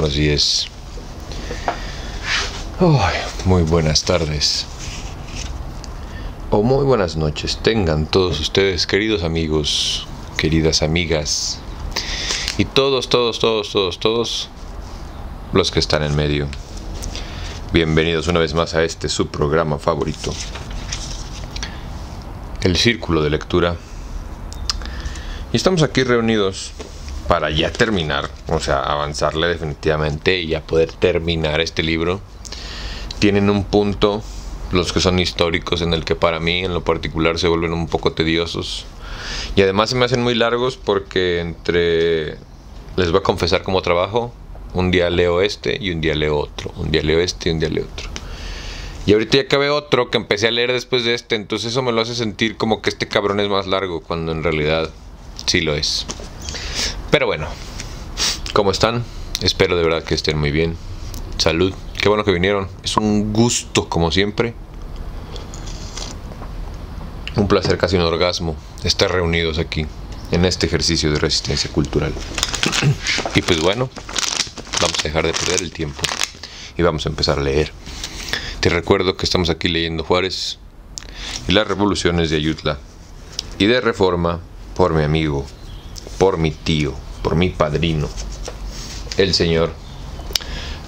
Así es. Muy buenas tardes. O muy buenas noches tengan todos ustedes, queridos amigos, queridas amigas. Y todos los que están en medio. Bienvenidos una vez más a este su programa favorito, El Círculo de Lectura. Y estamos aquí reunidos para ya terminar, o sea, avanzarle definitivamente y ya poder terminar este libro. Tienen un punto, los que son históricos, en el que para mí en lo particular se vuelven un poco tediosos. Y además se me hacen muy largos porque les voy a confesar cómo trabajo. Un día leo este y un día leo otro. Un día leo este y un día leo otro. Y ahorita ya acabé otro que empecé a leer después de este. Entonces eso me lo hace sentir como que este cabrón es más largo, cuando en realidad sí lo es. Pero bueno, ¿cómo están? Espero de verdad que estén muy bien. Salud, qué bueno que vinieron. Es un gusto, como siempre. Un placer, casi un orgasmo, estar reunidos aquí en este ejercicio de resistencia cultural. Y pues bueno, vamos a dejar de perder el tiempo y vamos a empezar a leer. Te recuerdo que estamos aquí leyendo Juárez y las revoluciones de Ayutla y de Reforma por mi amigo, por mi tío, por mi padrino, el señor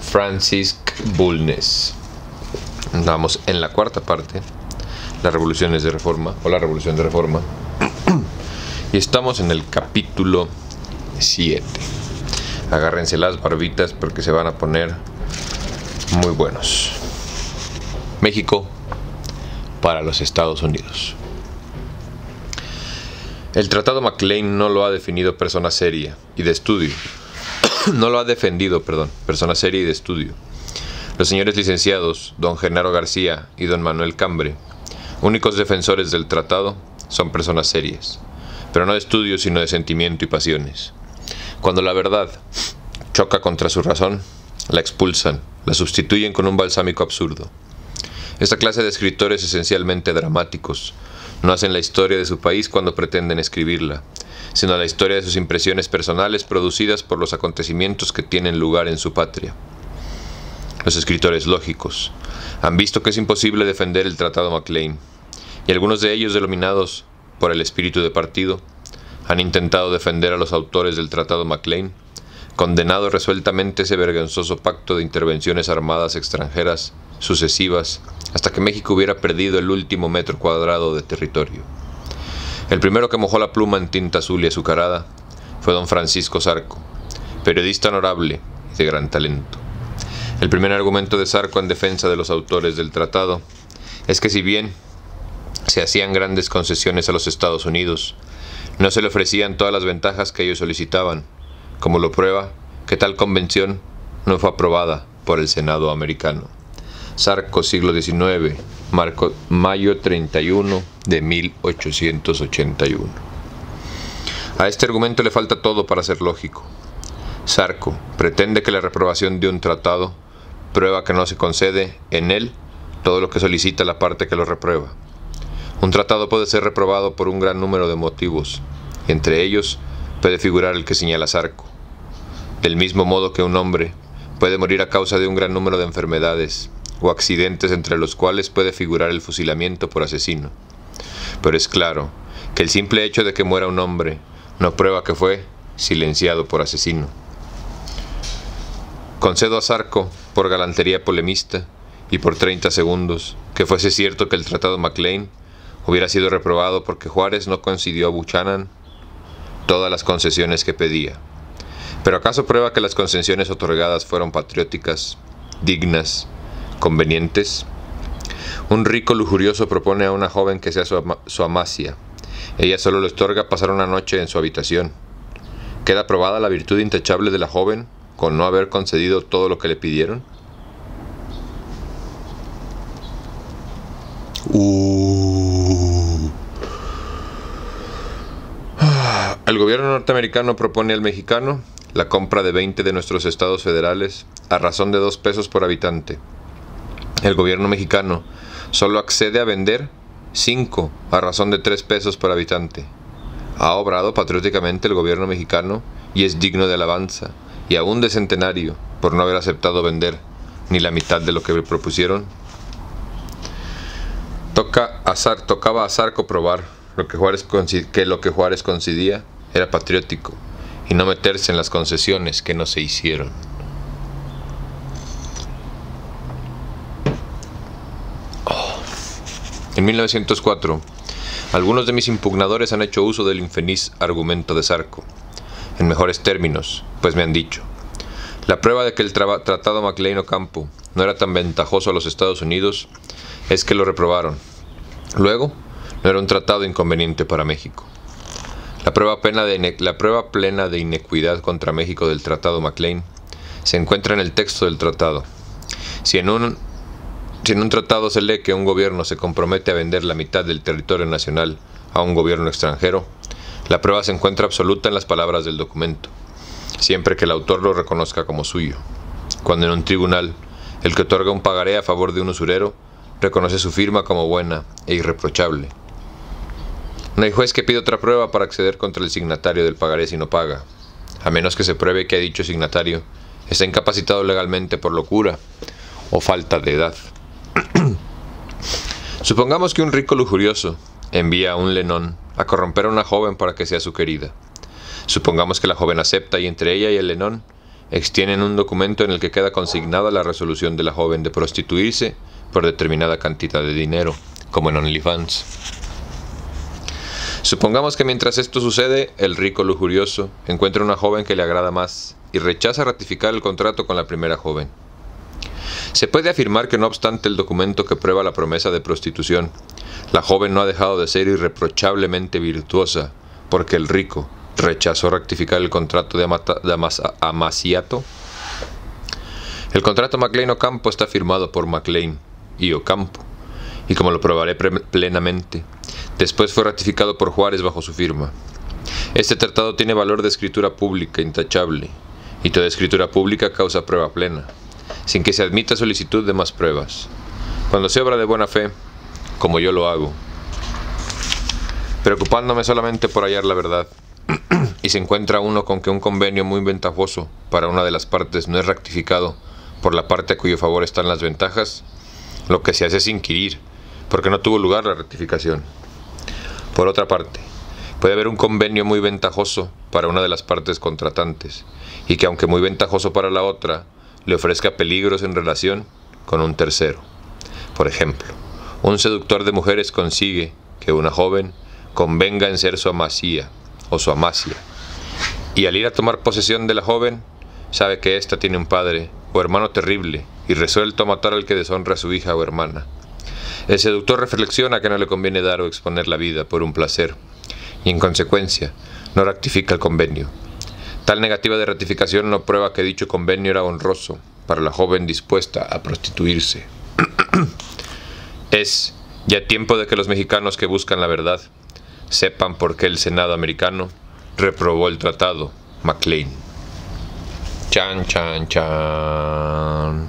Francisco Bulnes. Vamos en la cuarta parte, las revoluciones de Reforma, o la revolución de Reforma, y estamos en el capítulo 7. Agárrense las barbitas porque se van a poner muy buenos. México para los Estados Unidos. El Tratado McLean no lo ha definido persona seria y de estudio. No lo ha defendido, persona seria y de estudio. Los señores licenciados, don Genaro García y don Manuel Cambre, únicos defensores del tratado, son personas serias, pero no de estudio sino de sentimiento y pasiones. Cuando la verdad choca contra su razón, la expulsan, la sustituyen con un balsámico absurdo. Esta clase de escritores esencialmente dramáticos no hacen la historia de su país cuando pretenden escribirla, sino la historia de sus impresiones personales producidas por los acontecimientos que tienen lugar en su patria. Los escritores lógicos han visto que es imposible defender el Tratado McLean, y algunos de ellos, denominados por el espíritu de partido, han intentado defender a los autores del Tratado McLean, condenado resueltamente ese vergonzoso pacto de intervenciones armadas extranjeras sucesivas hasta que México hubiera perdido el último metro cuadrado de territorio. El primero que mojó la pluma en tinta azul y azucarada fue don Francisco Zarco, periodista honorable y de gran talento. El primer argumento de Zarco en defensa de los autores del tratado es que si bien se hacían grandes concesiones a los Estados Unidos, no se le ofrecían todas las ventajas que ellos solicitaban, como lo prueba que tal convención no fue aprobada por el Senado americano. Zarco, siglo XIX, mayo 31 de 1881. A este argumento le falta todo para ser lógico. Zarco pretende que la reprobación de un tratado prueba que no se concede en él todo lo que solicita la parte que lo reprueba. Un tratado puede ser reprobado por un gran número de motivos, y entre ellos puede figurar el que señala Zarco. Del mismo modo que un hombre puede morir a causa de un gran número de enfermedades o accidentes, entre los cuales puede figurar el fusilamiento por asesino. Pero es claro que el simple hecho de que muera un hombre no prueba que fue silenciado por asesino. Concedo a Zarco, por galantería polemista y por 30 segundos, que fuese cierto que el Tratado McLean hubiera sido reprobado porque Juárez no concedió a Buchanan todas las concesiones que pedía. ¿Pero acaso prueba que las concesiones otorgadas fueron patrióticas, dignas, convenientes? Un rico lujurioso propone a una joven que sea su amasia. Ella solo le otorga pasar una noche en su habitación. ¿Queda probada la virtud intachable de la joven con no haber concedido todo lo que le pidieron? El gobierno norteamericano propone al mexicano la compra de 20 de nuestros estados federales a razón de 2 pesos por habitante. El gobierno mexicano solo accede a vender 5 a razón de 3 pesos por habitante. Ha obrado patrióticamente el gobierno mexicano y es digno de alabanza y aún de centenario, por no haber aceptado vender ni la mitad de lo que me propusieron. Tocaba a Zarco probar que lo que Juárez concedía era patriótico y no meterse en las concesiones que no se hicieron. En 1904, algunos de mis impugnadores han hecho uso del infeliz argumento de Zarco, en mejores términos, pues me han dicho: la prueba de que el Tratado McLean-Ocampo no era tan ventajoso a los Estados Unidos es que lo reprobaron. Luego, no era un tratado inconveniente para México. La prueba plena de inequidad contra México del Tratado McLean se encuentra en el texto del tratado. Si en un tratado se lee que un gobierno se compromete a vender la mitad del territorio nacional a un gobierno extranjero, la prueba se encuentra absoluta en las palabras del documento, siempre que el autor lo reconozca como suyo. Cuando en un tribunal, el que otorga un pagaré a favor de un usurero reconoce su firma como buena e irreprochable. No hay juez que pida otra prueba para acceder contra el signatario del pagaré si no paga, a menos que se pruebe que dicho signatario está incapacitado legalmente por locura o falta de edad. Supongamos que un rico lujurioso envía a un lenón a corromper a una joven para que sea su querida. Supongamos que la joven acepta y entre ella y el lenón extienden un documento en el que queda consignada la resolución de la joven de prostituirse por determinada cantidad de dinero, como en OnlyFans. Supongamos que mientras esto sucede, el rico lujurioso encuentra una joven que le agrada más y rechaza ratificar el contrato con la primera joven. Se puede afirmar que no obstante el documento que prueba la promesa de prostitución, la joven no ha dejado de ser irreprochablemente virtuosa porque el rico rechazó rectificar el contrato de amaciato. El contrato McLean-Ocampo está firmado por McLean y Ocampo, y como lo probaré plenamente, después fue ratificado por Juárez bajo su firma. Este tratado tiene valor de escritura pública intachable, y toda escritura pública causa prueba plena, sin que se admita solicitud de más pruebas, cuando se obra de buena fe, como yo lo hago, preocupándome solamente por hallar la verdad, y se encuentra uno con que un convenio muy ventajoso para una de las partes no es rectificado por la parte a cuyo favor están las ventajas, lo que se hace es inquirir, porque no tuvo lugar la rectificación. Por otra parte, puede haber un convenio muy ventajoso para una de las partes contratantes, y que aunque muy ventajoso para la otra, le ofrezca peligros en relación con un tercero. Por ejemplo, un seductor de mujeres consigue que una joven convenga en ser su amasía o su amasia, y al ir a tomar posesión de la joven, sabe que ésta tiene un padre o hermano terrible y resuelto a matar al que deshonra a su hija o hermana. El seductor reflexiona que no le conviene dar o exponer la vida por un placer, y en consecuencia no ratifica el convenio. Tal negativa de ratificación no prueba que dicho convenio era honroso para la joven dispuesta a prostituirse. Es ya tiempo de que los mexicanos que buscan la verdad sepan por qué el Senado americano reprobó el tratado McLean. Chan, chan, chan.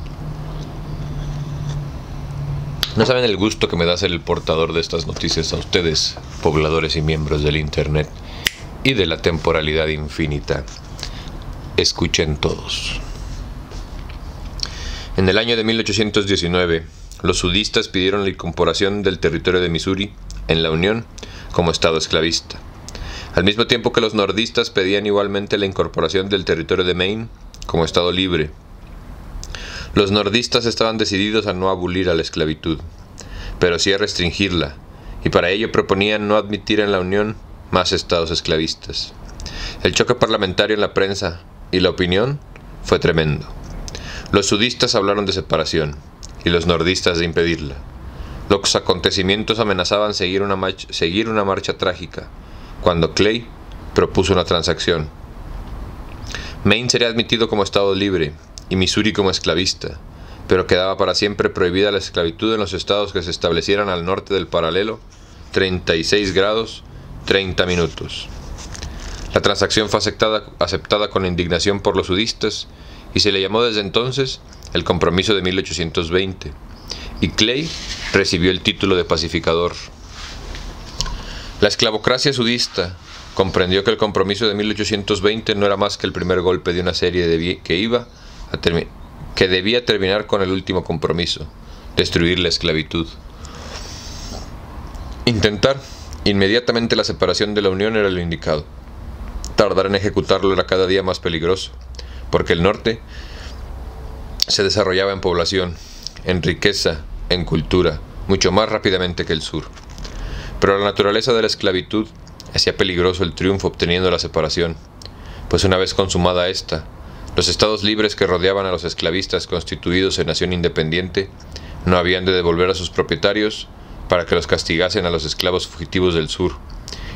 No saben el gusto que me da ser el portador de estas noticias a ustedes, pobladores y miembros del Internet y de la temporalidad infinita. Escuchen todos. En el año de 1819, los sudistas pidieron la incorporación del territorio de Missouri en la Unión como estado esclavista, al mismo tiempo que los nordistas pedían igualmente la incorporación del territorio de Maine como estado libre. Los nordistas estaban decididos a no abolir a la esclavitud, pero sí a restringirla, y para ello proponían no admitir en la Unión más estados esclavistas. El choque parlamentario en la prensa y la opinión fue tremendo. Los sudistas hablaron de separación y los nordistas de impedirla. Los acontecimientos amenazaban seguir una marcha trágica, cuando Clay propuso una transacción. Maine sería admitido como estado libre y Missouri como esclavista, pero quedaba para siempre prohibida la esclavitud en los estados que se establecieran al norte del paralelo 36 grados 30 minutos. La transacción fue aceptada con indignación por los sudistas y se le llamó desde entonces el Compromiso de 1820, y Clay recibió el título de pacificador. La esclavocracia sudista comprendió que el Compromiso de 1820 no era más que el primer golpe de una serie que iba que debía terminar con el último compromiso, destruir la esclavitud. Intentar inmediatamente la separación de la Unión era lo indicado. Tardar en ejecutarlo era cada día más peligroso, porque el norte se desarrollaba en población, en riqueza, en cultura, mucho más rápidamente que el sur. Pero la naturaleza de la esclavitud hacía peligroso el triunfo obteniendo la separación, pues una vez consumada esta, los estados libres que rodeaban a los esclavistas constituidos en nación independiente no habían de devolver a sus propietarios para que los castigasen a los esclavos fugitivos del sur,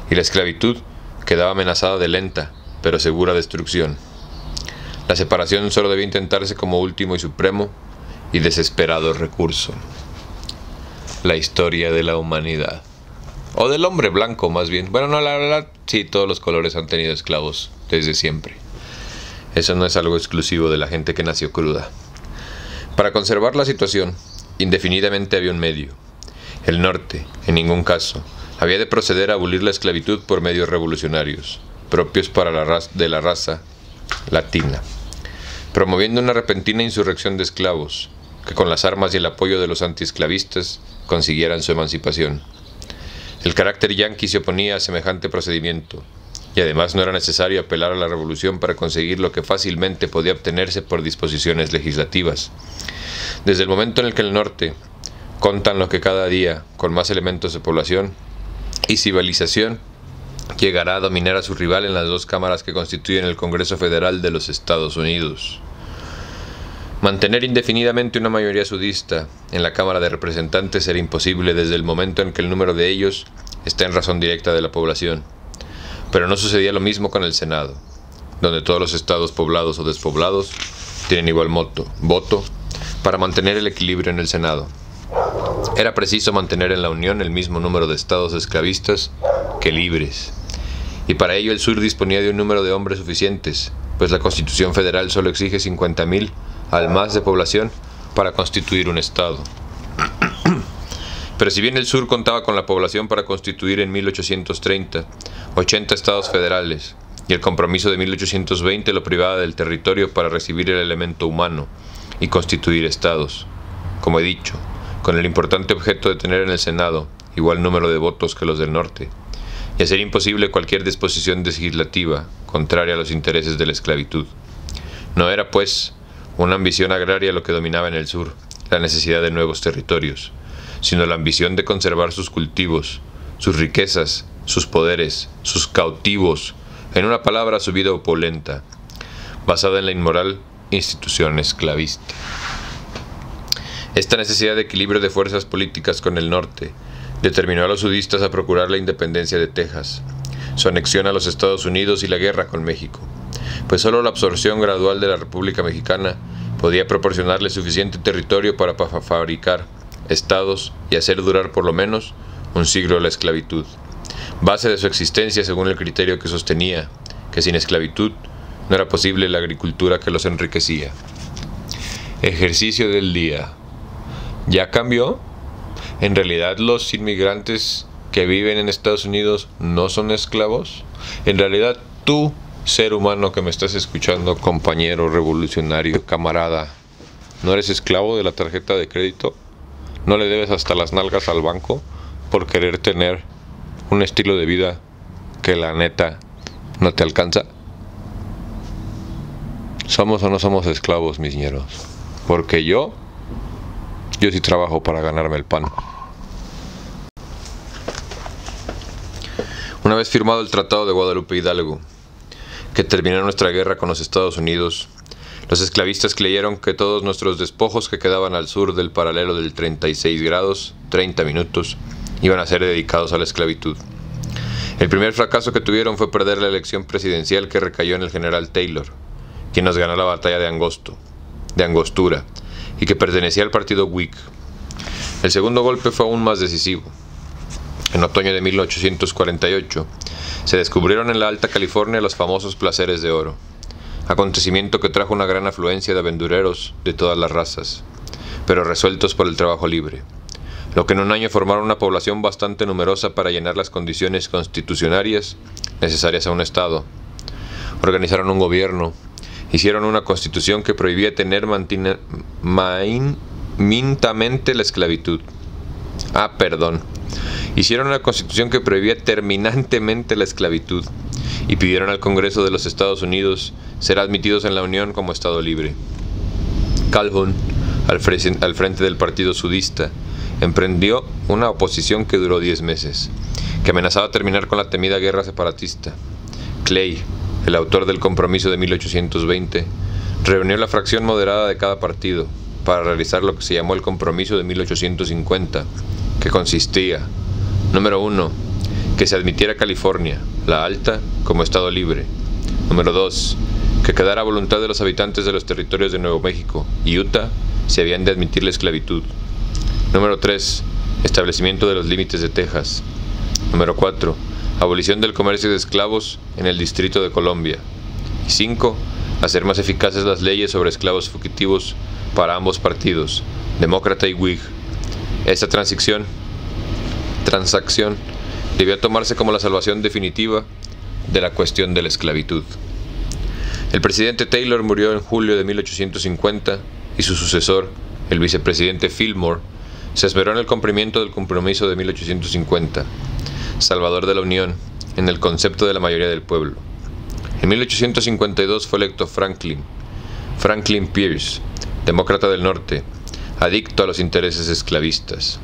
y la esclavitud quedaba amenazada de lenta, pero segura destrucción. La separación solo debía intentarse como último y supremo y desesperado recurso. La historia de la humanidad. O del hombre blanco, más bien. Bueno, no, la verdad, sí, todos los colores han tenido esclavos desde siempre. Eso no es algo exclusivo de la gente que nació cruda. Para conservar la situación, indefinidamente había un medio. El norte, en ningún caso, había de proceder a abolir la esclavitud por medios revolucionarios, propios para la raza latina, promoviendo una repentina insurrección de esclavos, que con las armas y el apoyo de los antiesclavistas consiguieran su emancipación. El carácter yanqui se oponía a semejante procedimiento, y además no era necesario apelar a la revolución para conseguir lo que fácilmente podía obtenerse por disposiciones legislativas. Desde el momento en el que el norte contan lo que cada día, con más elementos de población y civilización, llegará a dominar a su rival en las dos cámaras que constituyen el Congreso Federal de los Estados Unidos. Mantener indefinidamente una mayoría sudista en la Cámara de Representantes era imposible desde el momento en que el número de ellos está en razón directa de la población. Pero no sucedía lo mismo con el Senado, donde todos los estados poblados o despoblados tienen igual voto para mantener el equilibrio en el Senado. Era preciso mantener en la Unión el mismo número de estados esclavistas que libres, y para ello el sur disponía de un número de hombres suficientes, pues la Constitución Federal solo exige 50,000 al más de población para constituir un estado. Pero si bien el sur contaba con la población para constituir en 1830 80 estados federales, y el compromiso de 1820 lo privaba del territorio para recibir el elemento humano y constituir estados, como he dicho, con el importante objeto de tener en el Senado igual número de votos que los del norte, y hacer imposible cualquier disposición legislativa contraria a los intereses de la esclavitud. No era, pues, una ambición agraria lo que dominaba en el sur, la necesidad de nuevos territorios, sino la ambición de conservar sus cultivos, sus riquezas, sus poderes, sus cautivos, en una palabra, su vida opulenta, basada en la inmoral institución esclavista. Esta necesidad de equilibrio de fuerzas políticas con el norte determinó a los sudistas a procurar la independencia de Texas, su anexión a los Estados Unidos y la guerra con México, pues solo la absorción gradual de la República Mexicana podía proporcionarle suficiente territorio para fabricar estados y hacer durar por lo menos un siglo la esclavitud, base de su existencia según el criterio que sostenía que sin esclavitud no era posible la agricultura que los enriquecía. Ejercicio del día. ¿Ya cambió? ¿En realidad los inmigrantes que viven en Estados Unidos no son esclavos? ¿En realidad tú, ser humano que me estás escuchando, compañero revolucionario, camarada, no eres esclavo de la tarjeta de crédito? ¿No le debes hasta las nalgas al banco por querer tener un estilo de vida que la neta no te alcanza? ¿Somos o no somos esclavos, mis ñeros? Porque yo sí trabajo para ganarme el pan. Una vez firmado el Tratado de Guadalupe Hidalgo, que terminó nuestra guerra con los Estados Unidos, los esclavistas creyeron que todos nuestros despojos que quedaban al sur del paralelo del 36 grados, 30 minutos, iban a ser dedicados a la esclavitud. El primer fracaso que tuvieron fue perder la elección presidencial que recayó en el general Taylor, quien nos ganó la batalla de Angostura, y que pertenecía al partido Whig. El segundo golpe fue aún más decisivo. En otoño de 1848, se descubrieron en la Alta California los famosos placeres de oro, acontecimiento que trajo una gran afluencia de aventureros de todas las razas, pero resueltos por el trabajo libre, lo que en un año formaron una población bastante numerosa para llenar las condiciones constitucionarias necesarias a un Estado. Organizaron un gobierno Hicieron una constitución que prohibía tener mintamente la esclavitud. Hicieron una constitución que prohibía terminantemente la esclavitud y pidieron al Congreso de los Estados Unidos ser admitidos en la Unión como Estado libre. Calhoun, al frente del Partido Sudista, emprendió una oposición que duró 10 meses, que amenazaba terminar con la temida guerra separatista. Clay, el autor del Compromiso de 1820, reunió la fracción moderada de cada partido para realizar lo que se llamó el Compromiso de 1850, que consistía: número 1, que se admitiera California, la Alta, como Estado libre. Número 2, que quedara a voluntad de los habitantes de los territorios de Nuevo México y Utah si habían de admitir la esclavitud. Número 3, establecimiento de los límites de Texas. Número 4, abolición del comercio de esclavos en el Distrito de Columbia. Y 5, hacer más eficaces las leyes sobre esclavos fugitivos para ambos partidos, demócrata y Whig. Esta transacción debía tomarse como la salvación definitiva de la cuestión de la esclavitud. El presidente Taylor murió en julio de 1850 y su sucesor, el vicepresidente Fillmore, se esmeró en el cumplimiento del Compromiso de 1850, salvador de la Unión, en el concepto de la mayoría del pueblo. En 1852 fue electo Franklin Pierce, demócrata del norte, adicto a los intereses esclavistas,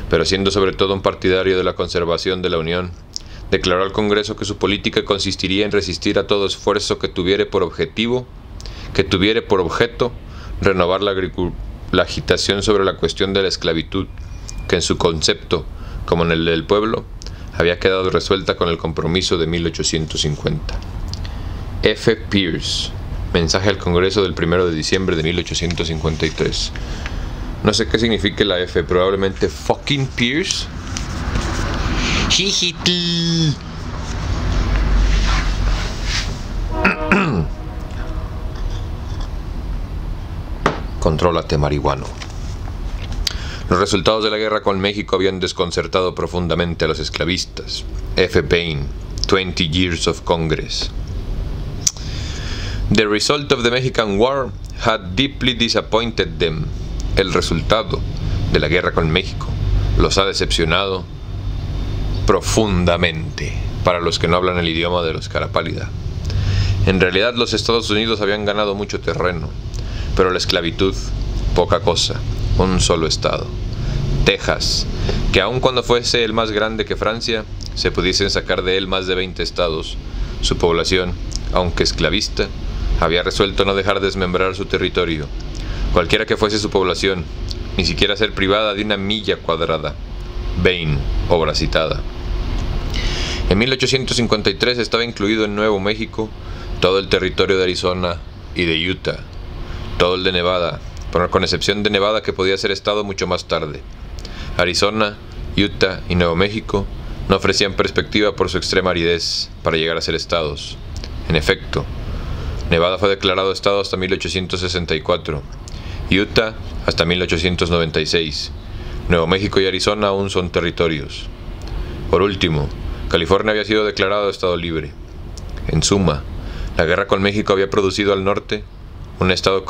pero siendo sobre todo un partidario de la conservación de la Unión, declaró al Congreso que su política consistiría en resistir a todo esfuerzo que tuviere por objeto renovar la agitación sobre la cuestión de la esclavitud, que en su concepto, como en el del pueblo, había quedado resuelta con el Compromiso de 1850. F. Pierce. Mensaje al Congreso del 1 de diciembre de 1853. No sé qué significa la F, probablemente fucking Pierce. Jijiti. Contrólate, marihuano. Los resultados de la guerra con México habían desconcertado profundamente a los esclavistas. F. Bain, 20 Years of Congress. The result of the Mexican War had deeply disappointed them. El resultado de la guerra con México los ha decepcionado profundamente, para los que no hablan el idioma de los cara pálida. En realidad los Estados Unidos habían ganado mucho terreno, pero la esclavitud, poca cosa, un solo estado, Texas, que aun cuando fuese el más grande que Francia, se pudiesen sacar de él más de 20 estados. Su población, aunque esclavista, había resuelto no dejar desmembrar su territorio, cualquiera que fuese su población, ni siquiera ser privada de una milla cuadrada. Bain, obra citada. En 1853 estaba incluido en Nuevo México todo el territorio de Arizona y de Utah, todo el de Nevada, con excepción de Nevada, que podía ser estado mucho más tarde. Arizona, Utah y Nuevo México no ofrecían perspectiva por su extrema aridez para llegar a ser estados. En efecto, Nevada fue declarado estado hasta 1864, Utah hasta 1896, Nuevo México y Arizona aún son territorios. Por último, California había sido declarado estado libre. En suma, la guerra con México había producido al norte un estado,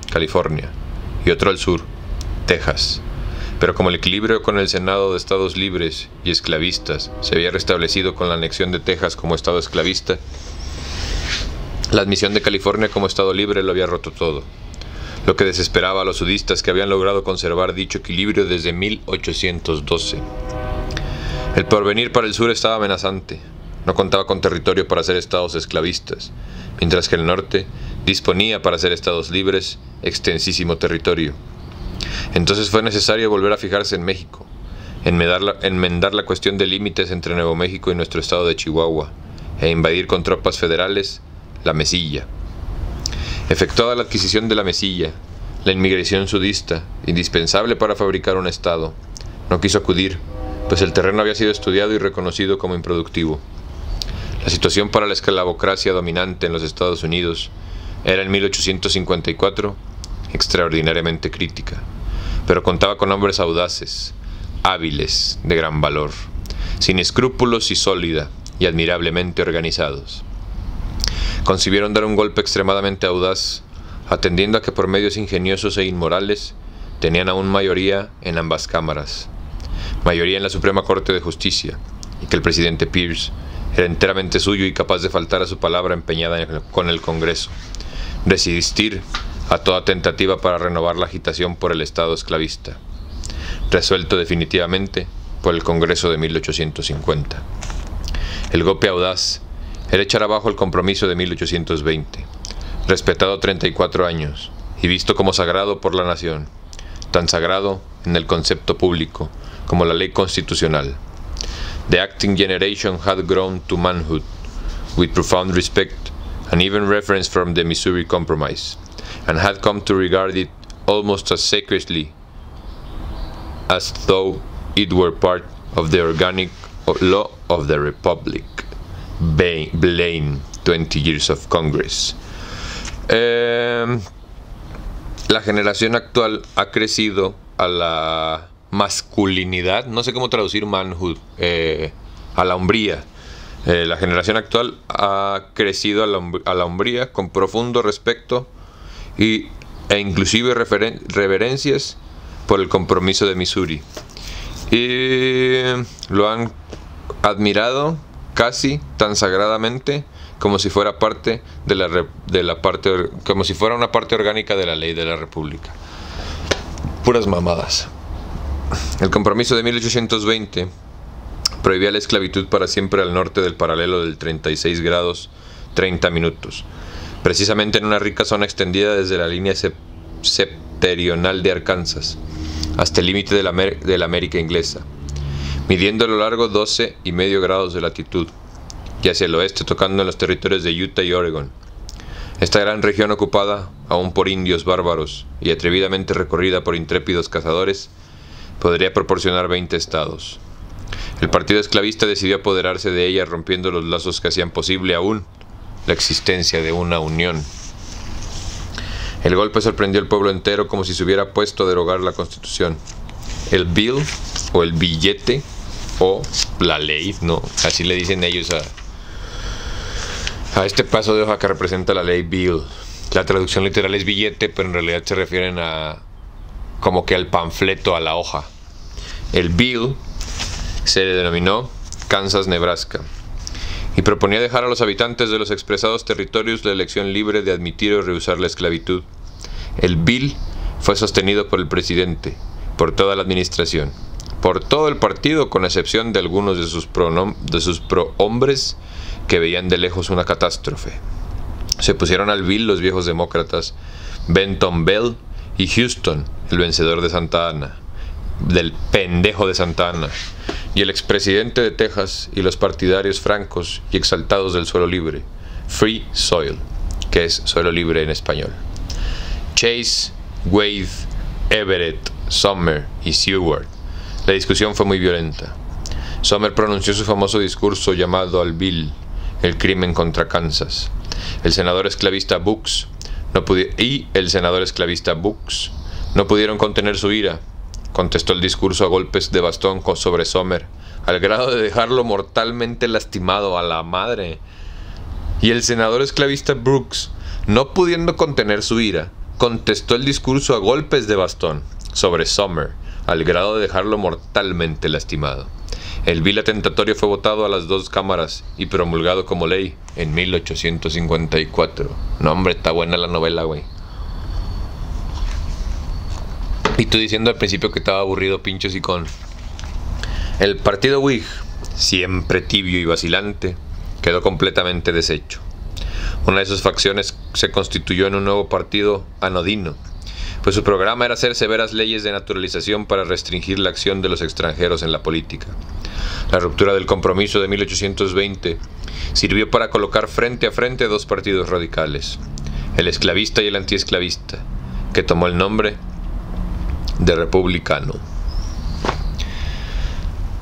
California, y otro al sur, Texas. Pero como el equilibrio con el Senado de estados libres y esclavistas se había restablecido con la anexión de Texas como estado esclavista, la admisión de California como estado libre lo había roto todo, lo que desesperaba a los sudistas, que habían logrado conservar dicho equilibrio desde 1812. El porvenir para el sur estaba amenazante. No contaba con territorio para ser estados esclavistas, mientras que el norte disponía para ser estados libres extensísimo territorio. Entonces fue necesario volver a fijarse en México, enmendar la cuestión de límites entre Nuevo México y nuestro estado de Chihuahua, e invadir con tropas federales la Mesilla. Efectuada la adquisición de la Mesilla, la inmigración sudista, indispensable para fabricar un estado, no quiso acudir, pues el terreno había sido estudiado y reconocido como improductivo. La situación para la esclavocracia dominante en los Estados Unidos era en 1854 extraordinariamente crítica, pero contaba con hombres audaces, hábiles, de gran valor, sin escrúpulos y sólida y admirablemente organizados. concibieron dar un golpe extremadamente audaz, atendiendo a que por medios ingeniosos e inmorales tenían aún mayoría en ambas cámaras, mayoría en la Suprema Corte de Justicia, y que el presidente Pierce era enteramente suyo y capaz de faltar a su palabra empeñada con el Congreso, resistir a toda tentativa para renovar la agitación por el Estado esclavista, resuelto definitivamente por el Congreso de 1850. El golpe audaz era echar abajo el compromiso de 1820, respetado 34 años y visto como sagrado por la nación, tan sagrado en el concepto público como la ley constitucional. The acting generation had grown to manhood, with profound respect and even reverence from the Missouri Compromise, and had come to regard it almost as sacredly as though it were part of the organic law of the Republic. Blaine, 20 Years of Congress. La generación actual ha crecido a la masculinidad, no sé cómo traducir manhood, a la hombría. La generación actual ha crecido a la hombría con profundo respeto e inclusive reverencias por el compromiso de Missouri, y lo han admirado casi tan sagradamente como si fuera parte como si fuera una parte orgánica de la ley de la República. Puras mamadas. El compromiso de 1820 prohibía la esclavitud para siempre al norte del paralelo del 36 grados 30 minutos, precisamente en una rica zona extendida desde la línea septentrional de Arkansas hasta el límite de la América inglesa, midiendo a lo largo 12,5 grados de latitud, y hacia el oeste tocando en los territorios de Utah y Oregon. Esta gran región, ocupada aún por indios bárbaros y atrevidamente recorrida por intrépidos cazadores, podría proporcionar 20 estados. El partido esclavista decidió apoderarse de ella, rompiendo los lazos que hacían posible aún la existencia de una unión. El golpe sorprendió al pueblo entero como si se hubiera puesto a derogar la Constitución. El bill, o el billete, o la ley, ¿no? Así le dicen ellos a este paso de hoja que representa la ley bill. La traducción literal es billete, pero en realidad se refieren a como que al panfleto, a la hoja. El bill se le denominó Kansas, Nebraska, y proponía dejar a los habitantes de los expresados territorios la elección libre de admitir o rehusar la esclavitud. El bill fue sostenido por el presidente, por toda la administración, por todo el partido, con excepción de algunos de sus prohombres que veían de lejos una catástrofe. Se pusieron al bill los viejos demócratas Benton Bell y Houston, el vencedor de Santa Ana, del pendejo de Santa Ana, y el expresidente de Texas, y los partidarios francos y exaltados del suelo libre, Free Soil, que es suelo libre en español. Chase, Wade, Everett, Sumner y Seward. La discusión fue muy violenta. Sumner pronunció su famoso discurso llamado al bill, el crimen contra Kansas. El senador esclavista Brooks no pudieron contener su ira. Contestó el discurso a golpes de bastón sobre Sumner, al grado de dejarlo mortalmente lastimado, a la madre. Y el senador esclavista Brooks, no pudiendo contener su ira, contestó el discurso a golpes de bastón sobre Sumner, al grado de dejarlo mortalmente lastimado. El bill atentatorio fue votado a las dos cámaras y promulgado como ley en 1854. No, hombre, está buena la novela, güey. Y tú diciendo al principio que estaba aburrido, pinche sicón. El partido Whig, siempre tibio y vacilante, quedó completamente deshecho. Una de sus facciones se constituyó en un nuevo partido anodino, pues su programa era hacer severas leyes de naturalización para restringir la acción de los extranjeros en la política. La ruptura del compromiso de 1820 sirvió para colocar frente a frente dos partidos radicales, el esclavista y el antiesclavista, que tomó el nombre de republicano.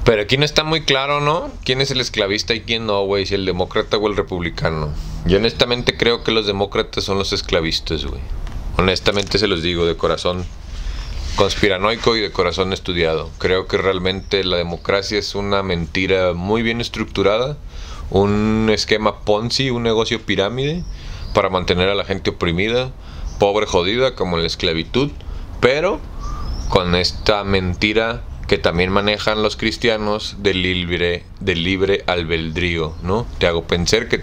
Pero aquí no está muy claro, ¿no? ¿Quién es el esclavista y quién no, güey? Si el demócrata o el republicano. Yo honestamente creo que los demócratas son los esclavistas, güey. Honestamente se los digo, de corazón conspiranoico y de corazón estudiado. Creo que realmente la democracia es una mentira muy bien estructurada, un esquema Ponzi, un negocio pirámide para mantener a la gente oprimida, pobre, jodida, como en la esclavitud, pero con esta mentira que también manejan los cristianos del libre albedrío, ¿no? Te hago pensar que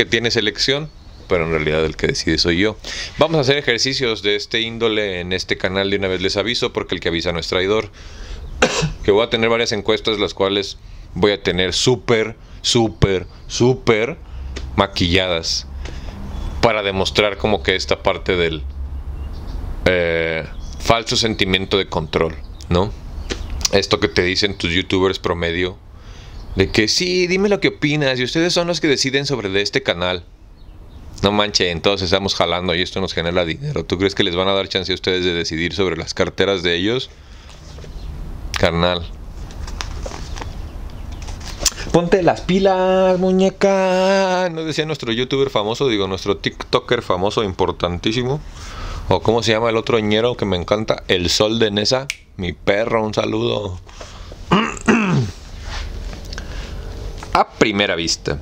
tienes elección, pero en realidad el que decide soy yo. Vamos a hacer ejercicios de este índole en este canal, de una vez les aviso, porque el que avisa no es traidor. Que voy a tener varias encuestas, las cuales voy a tener súper maquilladas para demostrar como que esta parte del falso sentimiento de control, ¿no? Esto que te dicen tus youtubers promedio, de que sí, dime lo que opinas y ustedes son los que deciden sobre de este canal. No manchen, todos estamos jalando y esto nos genera dinero. ¿Tú crees que les van a dar chance a ustedes de decidir sobre las carteras de ellos? Carnal, ponte las pilas, muñeca. Nos decía nuestro youtuber famoso, nuestro tiktoker famoso, importantísimo. O cómo se llama el otro ñero que me encanta, el Sol de Nesa. Mi perro, un saludo. A primera vista,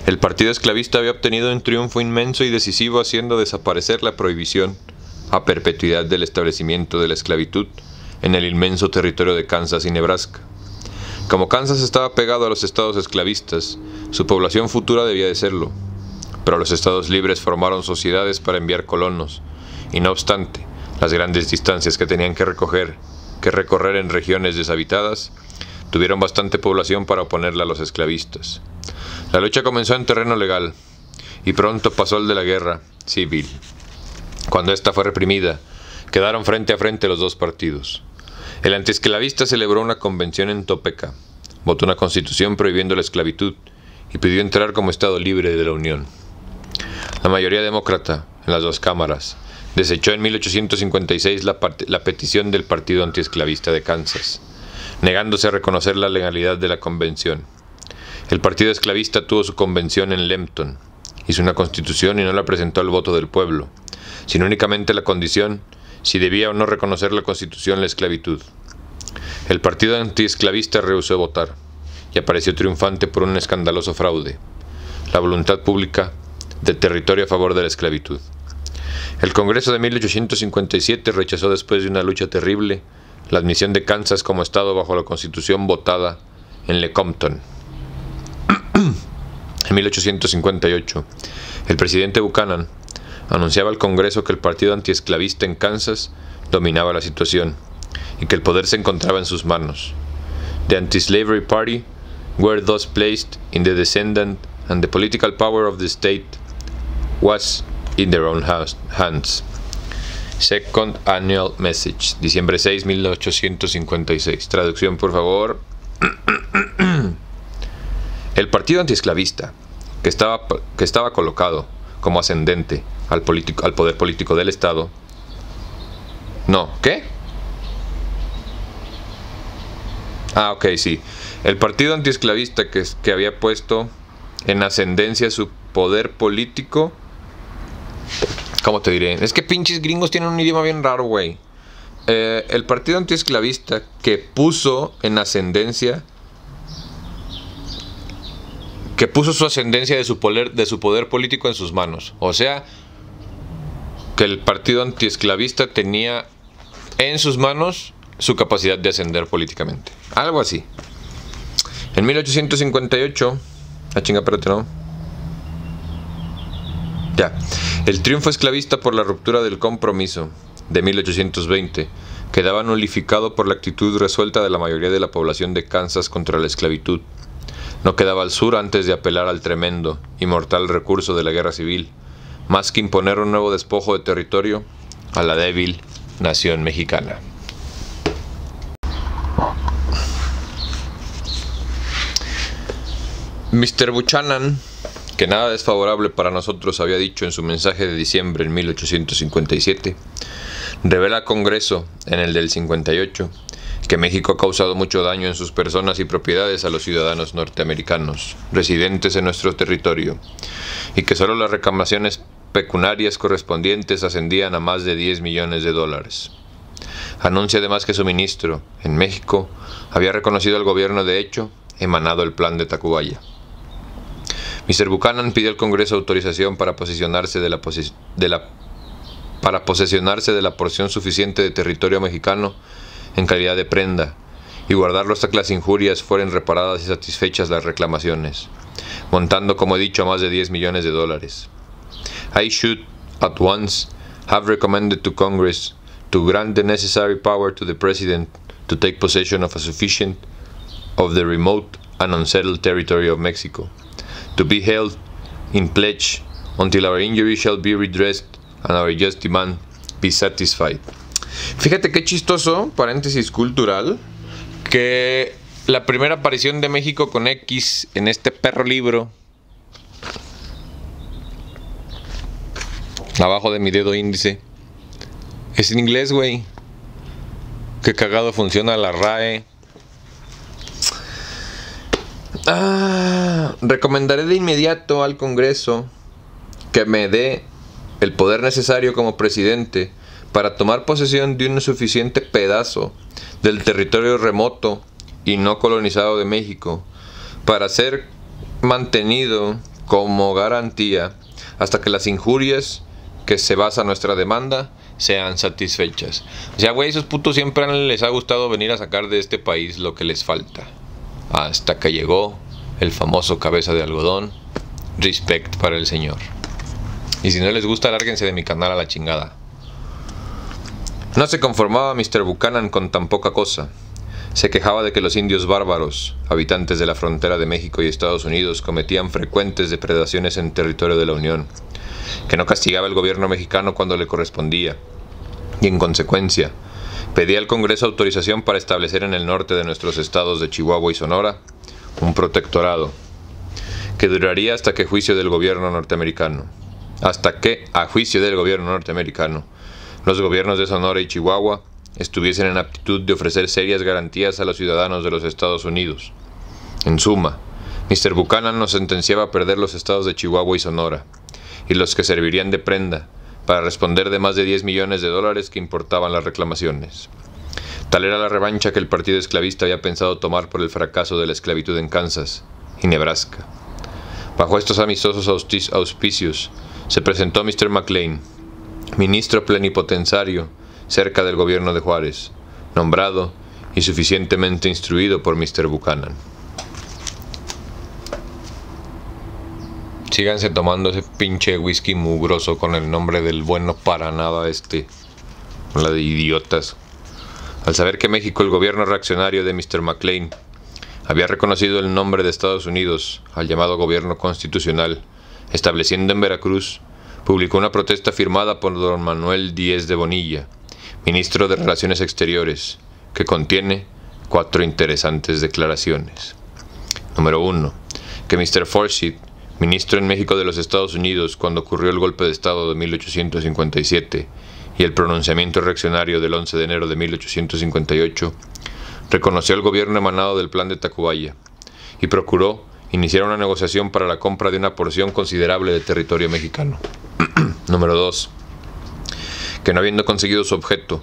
el partido esclavista había obtenido un triunfo inmenso y decisivo, haciendo desaparecer la prohibición a perpetuidad del establecimiento de la esclavitud en el inmenso territorio de Kansas y Nebraska. Como Kansas estaba pegado a los estados esclavistas, su población futura debía de serlo, pero los estados libres formaron sociedades para enviar colonos, y no obstante, las grandes distancias que tenían que recorrer en regiones deshabitadas, tuvieron bastante población para oponerla a los esclavistas. La lucha comenzó en terreno legal, y pronto pasó el de la guerra civil. Cuando esta fue reprimida, quedaron frente a frente los dos partidos. El antiesclavista celebró una convención en Topeka, votó una constitución prohibiendo la esclavitud y pidió entrar como estado libre de la Unión. La mayoría demócrata, en las dos cámaras, desechó en 1856 la petición del Partido Antiesclavista de Kansas, negándose a reconocer la legalidad de la convención. El Partido Esclavista tuvo su convención en Lempton, hizo una constitución y no la presentó al voto del pueblo, sino únicamente la condición si debía o no reconocer la constitución la esclavitud. El Partido Antiesclavista rehusó votar y apareció triunfante por un escandaloso fraude, la voluntad pública del territorio a favor de la esclavitud. El Congreso de 1857 rechazó, después de una lucha terrible, la admisión de Kansas como estado bajo la constitución votada en Lecompton. En 1858, el presidente Buchanan anunciaba al Congreso que el partido antiesclavista en Kansas dominaba la situación y que el poder se encontraba en sus manos. The Anti-Slavery Party were thus placed in the descendant, and the political power of the state was in their own hands. Second Annual Message, diciembre 6, 1856. Traducción, por favor. El partido antiesclavista, que estaba colocado como ascendente al poder político del Estado. No, ¿qué? Ah, ok, sí. El partido antiesclavista que había puesto en ascendencia su poder político. ¿Cómo te diré? Es que pinches gringos tienen un idioma bien raro, güey. El partido antiesclavista que puso en ascendencia, que puso su ascendencia de su poder político en sus manos. O sea, que el partido antiesclavista tenía en sus manos su capacidad de ascender políticamente. Algo así. En 1858... espérate, ¿no? Ya. El triunfo esclavista por la ruptura del compromiso de 1820 quedaba nulificado por la actitud resuelta de la mayoría de la población de Kansas contra la esclavitud. No quedaba al sur antes de apelar al tremendo y mortal recurso de la guerra civil, más que imponer un nuevo despojo de territorio a la débil nación mexicana. Mr. Buchanan, que nada desfavorable para nosotros había dicho en su mensaje de diciembre en 1857, revela al Congreso en el del 58 que México ha causado mucho daño en sus personas y propiedades a los ciudadanos norteamericanos residentes en nuestro territorio, y que solo las reclamaciones pecuniarias correspondientes ascendían a más de 10 millones de dólares. Anuncia además que su ministro, en México, había reconocido al gobierno de hecho emanado el Plan de Tacubaya. Mr. Buchanan pidió al Congreso autorización para posesionarse de la porción suficiente de territorio mexicano en calidad de prenda y guardarlo hasta que las injurias fueran reparadas y satisfechas las reclamaciones, montando, como he dicho, a más de $10 millones. I should at once have recommended to Congress to grant the necessary power to the President to take possession of a sufficient of the remote and unsettled territory of Mexico, to be held in pledge until our injury shall be redressed and our just demand be satisfied. Fíjate qué chistoso, paréntesis cultural, que la primera aparición de México con X en este perro libro, abajo de mi dedo índice, es en inglés, güey. Qué cagado funciona la RAE. Recomendaré de inmediato al Congreso que me dé el poder necesario como presidente para tomar posesión de un suficiente pedazo del territorio remoto y no colonizado de México para ser mantenido como garantía hasta que las injurias que se basa nuestra demanda sean satisfechas. O sea, güey, esos putos siempre les ha gustado venir a sacar de este país lo que les falta. Hasta que llegó el famoso cabeza de algodón. Respect para el señor. Y si no les gusta, lárguense de mi canal a la chingada. No se conformaba Mr. Buchanan con tan poca cosa. Se quejaba de que los indios bárbaros, habitantes de la frontera de México y Estados Unidos, cometían frecuentes depredaciones en territorio de la Unión, que no castigaba el gobierno mexicano cuando le correspondía, y en consecuencia pedía al Congreso autorización para establecer en el norte de nuestros estados de Chihuahua y Sonora un protectorado que duraría hasta que a juicio del gobierno norteamericano, los gobiernos de Sonora y Chihuahua estuviesen en aptitud de ofrecer serias garantías a los ciudadanos de los Estados Unidos. En suma, Mr. Buchanan nos sentenciaba a perder los estados de Chihuahua y Sonora, y los que servirían de prenda para responder de más de $10 millones que importaban las reclamaciones. Tal era la revancha que el partido esclavista había pensado tomar por el fracaso de la esclavitud en Kansas y Nebraska. Bajo estos amistosos auspicios se presentó Mr. McLean, ministro plenipotenciario cerca del gobierno de Juárez, nombrado y suficientemente instruido por Mr. Buchanan. Síganse tomando ese pinche whisky mugroso con el nombre del bueno para nada con la de idiotas. Al saber que México, el gobierno reaccionario de Mr. McLean, había reconocido el nombre de Estados Unidos al llamado gobierno constitucional, estableciendo en Veracruz, publicó una protesta firmada por don Manuel Díez de Bonilla, ministro de Relaciones Exteriores, que contiene 4 interesantes declaraciones. Número 1. Que Mr. Forsyth, ministro en México de los Estados Unidos cuando ocurrió el golpe de Estado de 1857 y el pronunciamiento reaccionario del 11 de enero de 1858, reconoció al gobierno emanado del Plan de Tacubaya y procuró iniciar una negociación para la compra de una porción considerable de territorio mexicano. Número 2. Que no habiendo conseguido su objeto,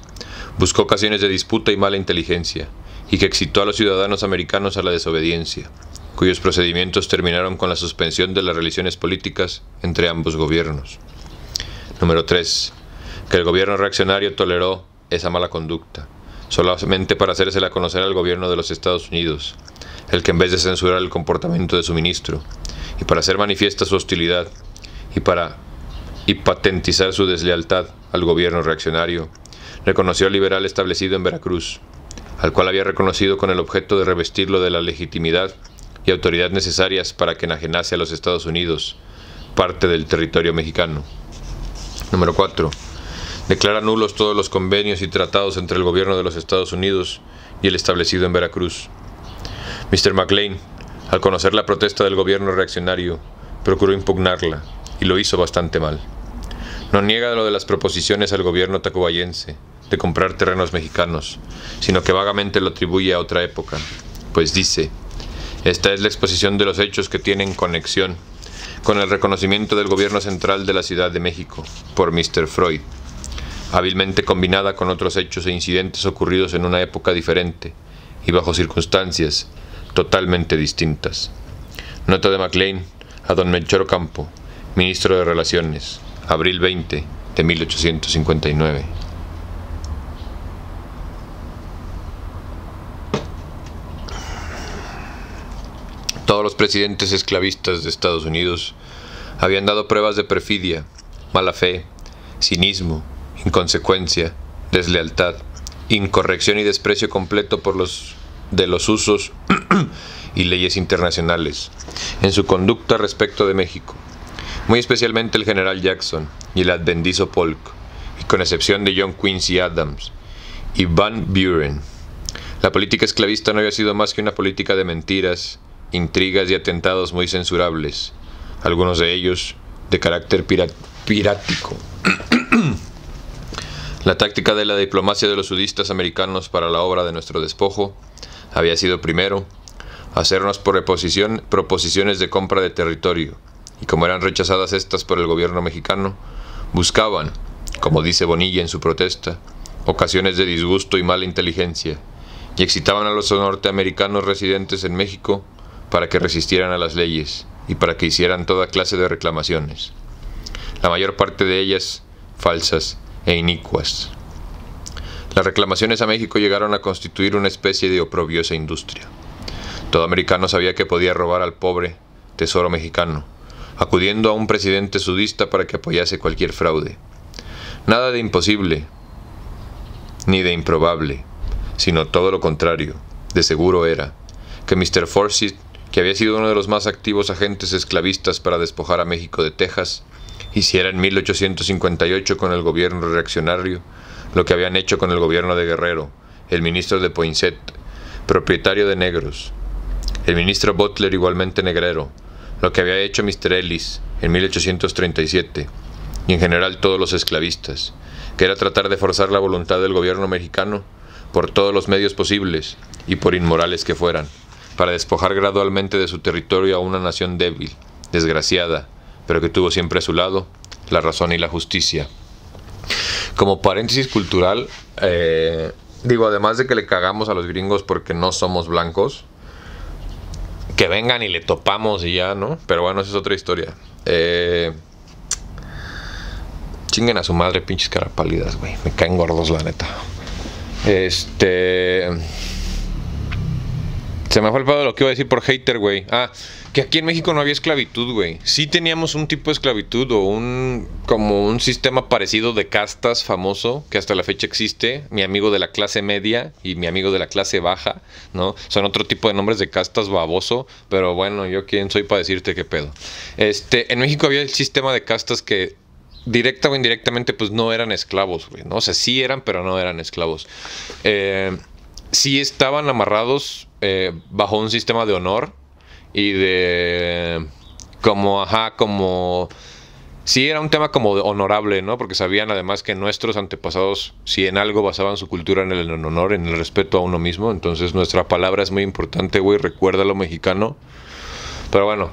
buscó ocasiones de disputa y mala inteligencia, y que excitó a los ciudadanos americanos a la desobediencia, cuyos procedimientos terminaron con la suspensión de las relaciones políticas entre ambos gobiernos. Número 3. Que el gobierno reaccionario toleró esa mala conducta, solamente para hacérsela conocer al gobierno de los Estados Unidos, el que en vez de censurar el comportamiento de su ministro, y para hacer manifiesta su hostilidad, y patentizar su deslealtad al gobierno reaccionario, reconoció al liberal establecido en Veracruz, al cual había reconocido con el objeto de revestirlo de la legitimidad y autoridad necesarias para que enajenase a los Estados Unidos parte del territorio mexicano. Número 4. Declara nulos todos los convenios y tratados entre el gobierno de los Estados Unidos y el establecido en Veracruz. Mr. McLean, al conocer la protesta del gobierno reaccionario, procuró impugnarla, y lo hizo bastante mal. No niega lo de las proposiciones al gobierno tacubayense de comprar terrenos mexicanos, sino que vagamente lo atribuye a otra época, pues dice: esta es la exposición de los hechos que tienen conexión con el reconocimiento del gobierno central de la Ciudad de México por Mr. Freud, hábilmente combinada con otros hechos e incidentes ocurridos en una época diferente y bajo circunstancias totalmente distintas. Nota de Maclean a don Melchor Ocampo, ministro de Relaciones, abril 20 de 1859. Todos los presidentes esclavistas de Estados Unidos habían dado pruebas de perfidia, mala fe, cinismo, inconsecuencia, deslealtad, incorrección y desprecio completo por los usos y leyes internacionales en su conducta respecto de México, muy especialmente el general Jackson y el advendizo Polk, y con excepción de John Quincy Adams y Van Buren. La política esclavista no había sido más que una política de mentiras, intrigas y atentados muy censurables, algunos de ellos de carácter pirático. La táctica de la diplomacia de los sudistas americanos para la obra de nuestro despojo había sido primero hacernos proposiciones de compra de territorio, y como eran rechazadas estas por el gobierno mexicano, buscaban, como dice Bonilla en su protesta, ocasiones de disgusto y mala inteligencia, y excitaban a los norteamericanos residentes en México para que resistieran a las leyes y para que hicieran toda clase de reclamaciones, la mayor parte de ellas falsas e inicuas. Las reclamaciones a México llegaron a constituir una especie de oprobiosa industria. Todo americano sabía que podía robar al pobre tesoro mexicano, acudiendo a un presidente sudista para que apoyase cualquier fraude. Nada de imposible, ni de improbable, sino todo lo contrario. De seguro era que Mr. Forsyth, que había sido uno de los más activos agentes esclavistas para despojar a México de Texas, hiciera en 1858 con el gobierno reaccionario lo que habían hecho con el gobierno de Guerrero, el ministro de Poinsett, propietario de negros, el ministro Butler, igualmente negrero, lo que había hecho Mr. Ellis en 1837, y en general todos los esclavistas, que era tratar de forzar la voluntad del gobierno mexicano por todos los medios posibles y por inmorales que fueran, para despojar gradualmente de su territorio a una nación débil, desgraciada, pero que tuvo siempre a su lado la razón y la justicia. Como paréntesis cultural, además de que le cagamos a los gringos porque no somos blancos, que vengan y le topamos y ya, ¿no? Pero bueno, esa es otra historia. Chinguen a su madre, pinches caras pálidas, güey. Me caen gordos, la neta. Se me fue el pedo de lo que iba a decir por hater, güey. Que aquí en México no había esclavitud, güey. Sí teníamos un tipo de esclavitud o como un sistema parecido de castas famoso, que hasta la fecha existe. Mi amigo de la clase media y mi amigo de la clase baja, ¿no? Son otro tipo de nombres de castas, baboso. Pero bueno, yo quién soy para decirte qué pedo. En México había el sistema de castas que directa o indirectamente pues no eran esclavos, güey, ¿no? O sea, sí eran, pero no eran esclavos. Sí estaban amarrados bajo un sistema de honor y de sí era un tema como honorable, ¿no? Porque sabían además que nuestros antepasados, si en algo basaban su cultura en el honor, en el respeto a uno mismo. Entonces nuestra palabra es muy importante, güey, recuérdalo, mexicano. Pero bueno,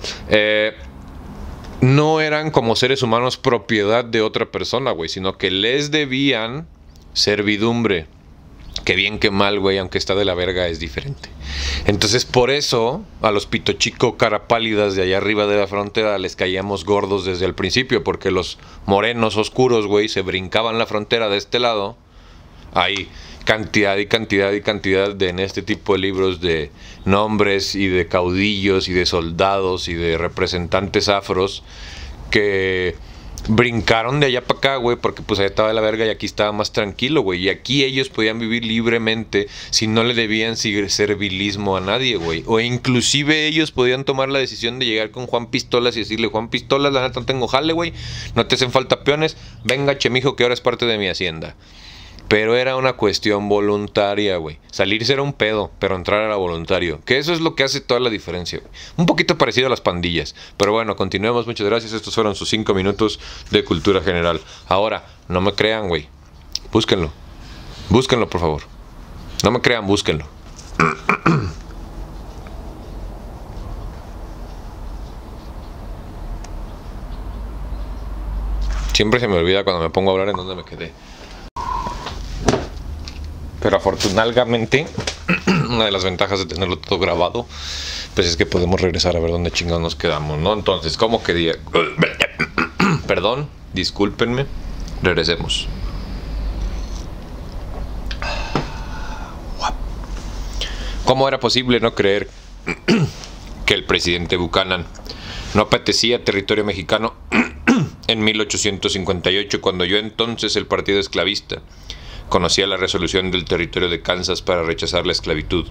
no eran como seres humanos propiedad de otra persona, güey, sino que les debían servidumbre. Que bien que mal, güey, aunque está de la verga, es diferente. Entonces, por eso, a los pito chico cara pálidas de allá arriba de la frontera les caíamos gordos desde el principio, porque los morenos oscuros, güey, se brincaban la frontera de este lado. Hay cantidad y cantidad y cantidad en este tipo de libros de nombres y de caudillos y de soldados y de representantes afros que brincaron de allá para acá, güey, porque pues allá estaba de la verga y aquí estaba más tranquilo, güey. Y aquí ellos podían vivir libremente si no le debían servilismo a nadie, güey. O inclusive ellos podían tomar la decisión de llegar con Juan Pistolas y decirle: Juan Pistolas, la neta no tengo jale, güey, no te hacen falta peones, venga, chemijo, que ahora es parte de mi hacienda. Pero era una cuestión voluntaria, güey. Salirse era un pedo, pero entrar era voluntario. Que eso es lo que hace toda la diferencia, güey. Un poquito parecido a las pandillas. Pero bueno, continuemos. Muchas gracias. Estos fueron sus 5 minutos de cultura general. Ahora, no me crean, güey. Búsquenlo. Búsquenlo, por favor. No me crean, búsquenlo. Siempre se me olvida cuando me pongo a hablar en dónde me quedé. Pero afortunadamente, Una de las ventajas de tenerlo todo grabado, pues es que podemos regresar a ver dónde chingados nos quedamos, ¿no? Entonces, ¿cómo quería? Perdón, discúlpenme. Regresemos. ¿Cómo era posible no creer que el presidente Buchanan no apetecía territorio mexicano en 1858, cuando yo entonces, el Partido Esclavista, conocía la resolución del territorio de Kansas para rechazar la esclavitud?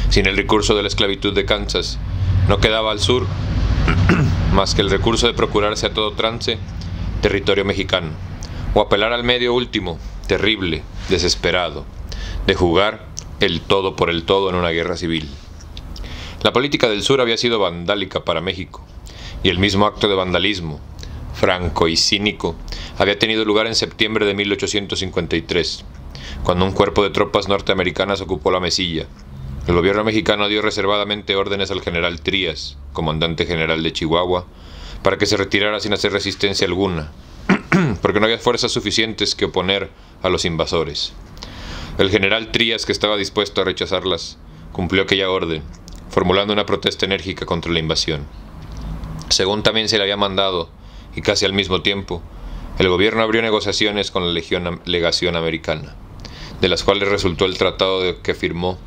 Sin el recurso de la esclavitud de Kansas, no quedaba al sur más que el recurso de procurarse a todo trance territorio mexicano, o apelar al medio último, terrible, desesperado, de jugar el todo por el todo en una guerra civil. La política del sur había sido vandálica para México, y el mismo acto de vandalismo, franco y cínico, había tenido lugar en septiembre de 1853, cuando un cuerpo de tropas norteamericanas ocupó la Mesilla. El gobierno mexicano dio reservadamente órdenes al general Trías, comandante general de Chihuahua, para que se retirara sin hacer resistencia alguna, porque no había fuerzas suficientes que oponer a los invasores. El general Trías, que estaba dispuesto a rechazarlas, cumplió aquella orden, formulando una protesta enérgica contra la invasión. Según también se le había mandado, y casi al mismo tiempo, el gobierno abrió negociaciones con la legación americana, de las cuales resultó el tratado que firmó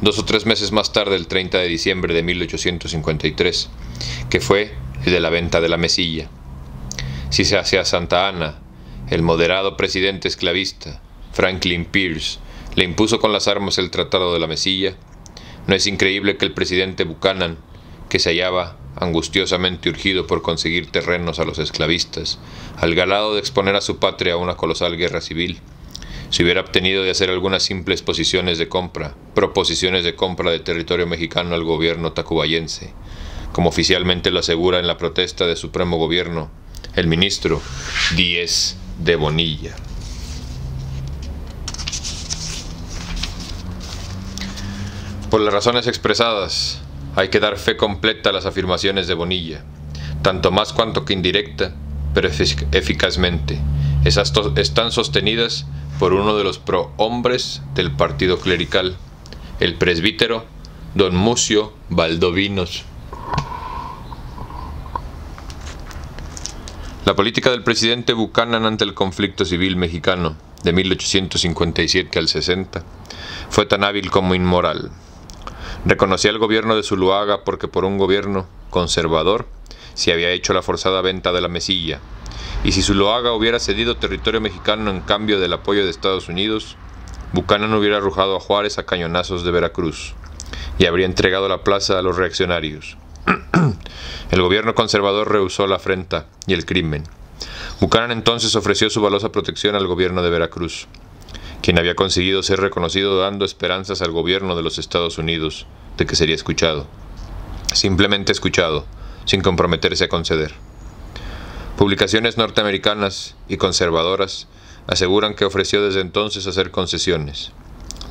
2 o 3 meses más tarde, el 30 de diciembre de 1853, que fue el de la venta de la Mesilla. Si se hacia Santa Ana, el moderado presidente esclavista, Franklin Pierce, le impuso con las armas el tratado de la Mesilla, no es increíble que el presidente Buchanan, que se hallaba angustiosamente urgido por conseguir terrenos a los esclavistas, al galado de exponer a su patria a una colosal guerra civil, se hubiera obtenido de hacer algunas simples proposiciones de compra de territorio mexicano al gobierno tacubayense, como oficialmente lo asegura en la protesta de Supremo Gobierno el ministro Díez de Bonilla. Por las razones expresadas, hay que dar fe completa a las afirmaciones de Bonilla, tanto más cuanto que indirecta, pero eficazmente. Están sostenidas por uno de los prohombres del partido clerical, el presbítero don Mucio Valdovinos. La política del presidente Buchanan ante el conflicto civil mexicano de 1857 al 60 fue tan hábil como inmoral. Reconocía al gobierno de Zuluaga porque por un gobierno conservador se había hecho la forzada venta de la Mesilla, y si Zuluaga hubiera cedido territorio mexicano en cambio del apoyo de Estados Unidos, Buchanan hubiera arrojado a Juárez a cañonazos de Veracruz y habría entregado la plaza a los reaccionarios. El gobierno conservador rehusó la afrenta y el crimen. Buchanan entonces ofreció su valiosa protección al gobierno de Veracruz, quien había conseguido ser reconocido, dando esperanzas al gobierno de los Estados Unidos de que sería escuchado. Simplemente escuchado, sin comprometerse a conceder. Publicaciones norteamericanas y conservadoras aseguran que ofreció desde entonces hacer concesiones.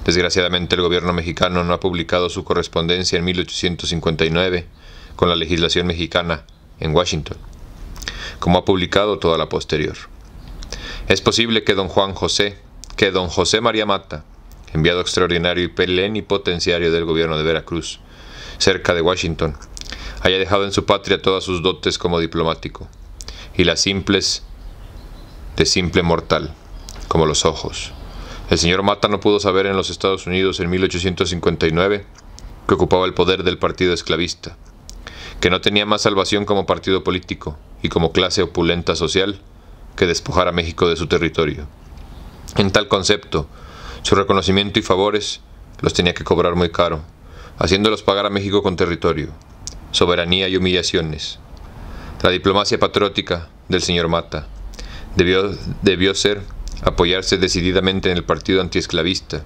Desgraciadamente, el gobierno mexicano no ha publicado su correspondencia en 1859 con la legislación mexicana en Washington, como ha publicado toda la posterior. Es posible que don José María Mata, enviado extraordinario y plenipotenciario del gobierno de Veracruz, cerca de Washington, haya dejado en su patria todas sus dotes como diplomático, y las simples de simple mortal, como los ojos. El señor Mata no pudo saber en los Estados Unidos en 1859 que ocupaba el poder del partido esclavista, que no tenía más salvación como partido político y como clase opulenta social que despojar a México de su territorio. En tal concepto, su reconocimiento y favores los tenía que cobrar muy caro, haciéndolos pagar a México con territorio, soberanía y humillaciones. La diplomacia patriótica del señor Mata debió ser apoyarse decididamente en el partido antiesclavista,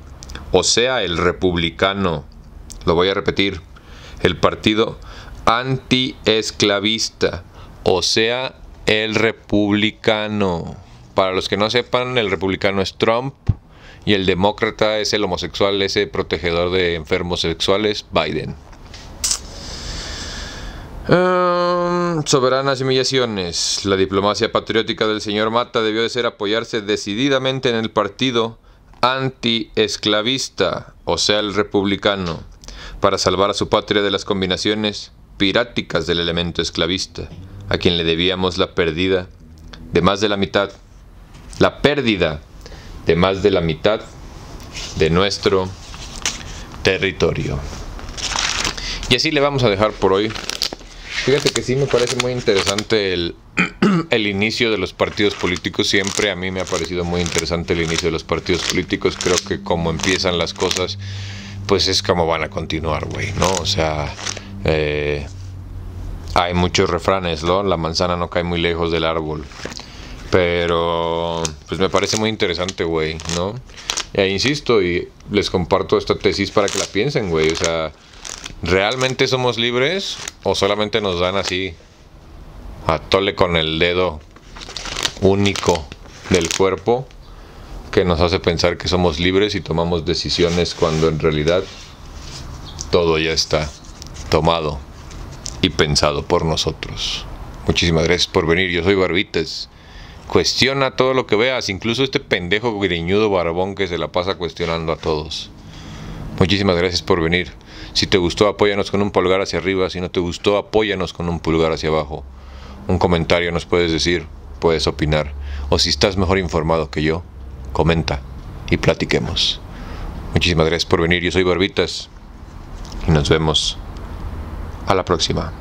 o sea, el republicano. Lo voy a repetir: el partido antiesclavista, o sea, el republicano. Para los que no sepan, el republicano es Trump y el demócrata es el homosexual, ese protegedor de enfermos sexuales, Biden. Soberanas humillaciones. La diplomacia patriótica del señor Mata debió de ser apoyarse decididamente en el partido antiesclavista, o sea, el republicano, para salvar a su patria de las combinaciones piráticas del elemento esclavista, a quien le debíamos la pérdida de más de la mitad de nuestro territorio. Y así le vamos a dejar por hoy. Fíjate que sí me parece muy interesante el inicio de los partidos políticos. Siempre a mí me ha parecido muy interesante el inicio de los partidos políticos. Creo que como empiezan las cosas, pues es como van a continuar, güey, ¿no? O sea, hay muchos refranes, ¿no? La manzana no cae muy lejos del árbol. Pero, pues me parece muy interesante, güey, ¿no? Insisto, y les comparto esta tesis para que la piensen, güey. O sea, ¿realmente somos libres o solamente nos dan así a tole con el dedo único del cuerpo que nos hace pensar que somos libres y tomamos decisiones cuando en realidad todo ya está tomado y pensado por nosotros? Muchísimas gracias por venir. Yo soy Barbitas. Cuestiona todo lo que veas, incluso este pendejo greñudo barbón que se la pasa cuestionando a todos. Muchísimas gracias por venir. Si te gustó, apóyanos con un pulgar hacia arriba. Si no te gustó, apóyanos con un pulgar hacia abajo. Un comentario nos puedes decir, puedes opinar. O si estás mejor informado que yo, comenta y platiquemos. Muchísimas gracias por venir. Yo soy Barbitas y nos vemos a la próxima.